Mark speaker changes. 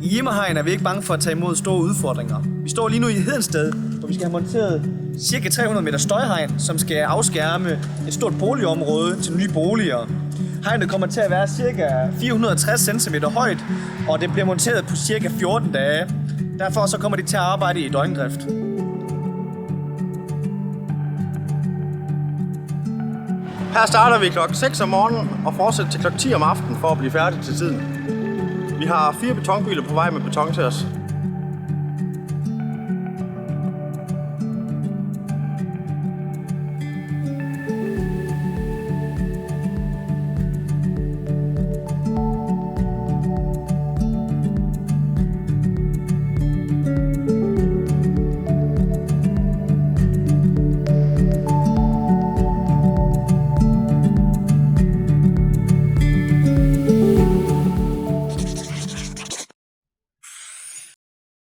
Speaker 1: I Immerhegn er vi ikke bange for at tage imod store udfordringer. Vi står lige nu i Hedensted, hvor vi skal have monteret ca. 300 meter støjhegn, som skal afskærme et stort boligområde til nye boliger. Hegnet kommer til at være ca. 460 cm højt, og det bliver monteret på ca. 14 dage. Derfor så kommer de til at arbejde i døgndrift.
Speaker 2: Her starter vi klokken 6 om morgenen og fortsætter til klokken 10 om aftenen for at blive færdige til tiden. Vi har 4 betonbiler på vej med beton til os.